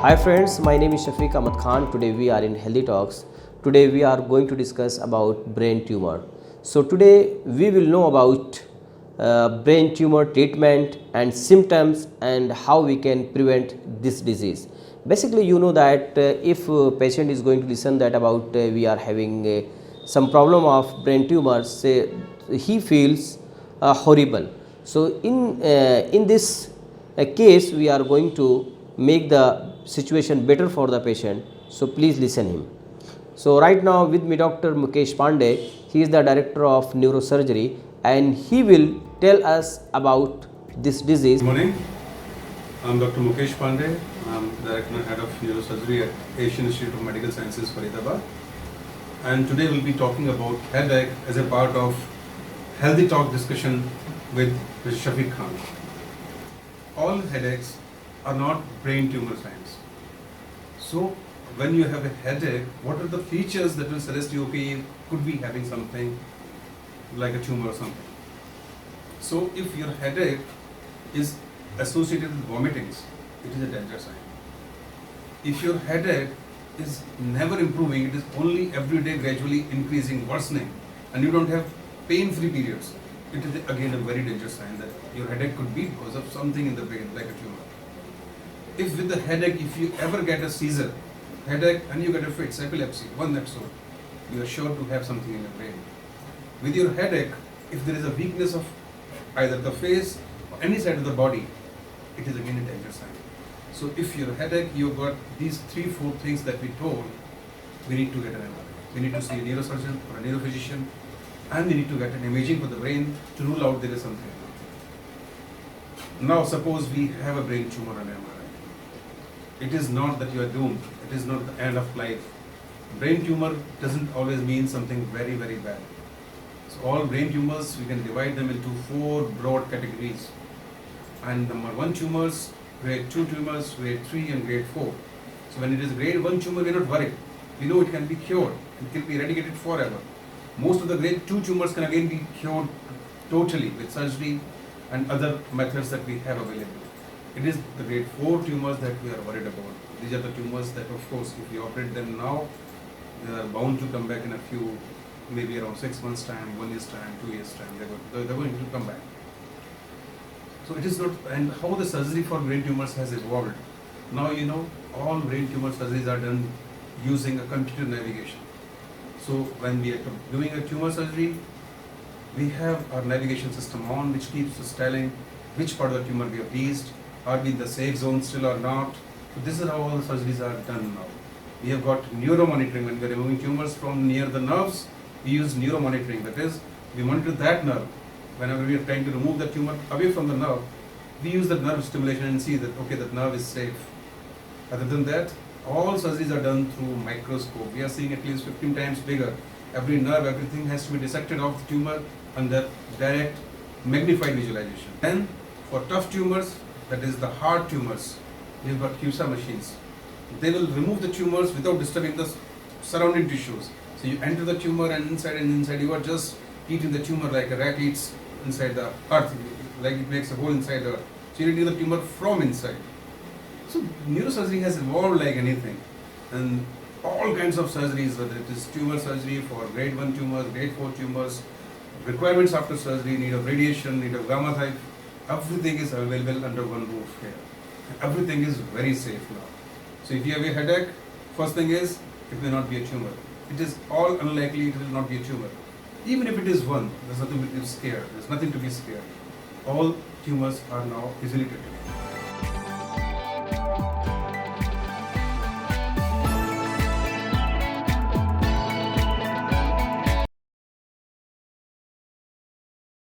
Hi friends, my name is Shafiq Ahmad Khan. Today we are in Healthy Talks. Today we are going to discuss about brain tumor. So today we will know about brain tumor treatment and symptoms and how we can prevent this disease. Basically, you know that if a patient is going to listen that about we are having some problem of brain tumor, say he feels horrible. So in this case we are going to make the situation better for the patient. So please listen him. So right now with me Dr. Mukesh Pandey. He is the director of neurosurgery and he will tell us about this disease. Good morning. I'm Dr. Mukesh Pandey. I'm Director and Head of Neurosurgery at Asian Institute of Medical Sciences, Faridabad. And today we'll be talking about headache as a part of Healthy Talk discussion with Mr. Shafiq Khan. All headaches are not brain tumor signs. So when you have a headache, what are the features that will suggest you, okay, you could be having something like a tumor or something? So if your headache is associated with vomitings, it is a danger sign. If your headache is never improving, it is only every day gradually increasing, worsening, and you don't have pain-free periods, it is again a very dangerous sign that your headache could be because of something in the brain, like a tumor. If with the headache, if you ever get a seizure, headache, and you get a fits, epilepsy, one episode, you are sure to have something in your brain. With your headache, if there is a weakness of either the face or any side of the body, it is again a danger sign. So if your headache, you've got these 3-4 things that we told, we need to get an MRI. We need to see a neurosurgeon or a neurophysician, and we need to get an imaging for the brain to rule out there is something. Now suppose we have a brain tumor on MRI. It is not that you are doomed. It is not the end of life. Brain tumor doesn't always mean something very, very bad. So all brain tumors, we can divide them into 4 broad categories. And number 1 tumors, grade 2 tumors, grade 3 and grade 4. So when it is grade 1 tumor, we are not worried. We know it can be cured. It can be eradicated forever. Most of the grade 2 tumors can again be cured totally with surgery and other methods that we have available. It is the grade 4 tumors that we are worried about. These are the tumors that, of course, if we operate them now, they are bound to come back in a few, maybe around 6 months' time, 1 year's time, 2 years' time. They're going to come back. So it is not, and how the surgery for brain tumors has evolved. Now you know all brain tumor surgeries are done using a computer navigation. So when we are doing a tumor surgery, we have our navigation system on, which keeps us telling which part of the tumor we have reached, are we in the safe zone still or not. So this is how all the surgeries are done now. We have got neuromonitoring. When we are removing tumors from near the nerves, we use neuromonitoring. That is, we monitor that nerve. Whenever we are trying to remove the tumor away from the nerve, we use the nerve stimulation and see that, okay, that nerve is safe. Other than that, all surgeries are done through microscope. We are seeing at least 15 times bigger. Every nerve, everything has to be dissected off the tumor under direct magnified visualization. Then for tough tumors, that is the hard tumors, we have got CUSA machines. They will remove the tumors without disturbing the surrounding tissues. So you enter the tumor and inside you are just eating the tumor like a rat eats inside the earth, like it makes a hole inside the earth. So you're eating the tumor from inside. So neurosurgery has evolved like anything, and all kinds of surgeries, whether it is tumor surgery for grade 1 tumors, grade 4 tumors, requirements after surgery, need of radiation, need of gamma type, everything is available under one roof here. Everything is very safe now. So if you have a headache, first thing is, it may not be a tumor. It is all unlikely it will not be a tumor. Even if it is one, there's nothing to be scared. There's nothing to be scared. All tumors are now easily treated.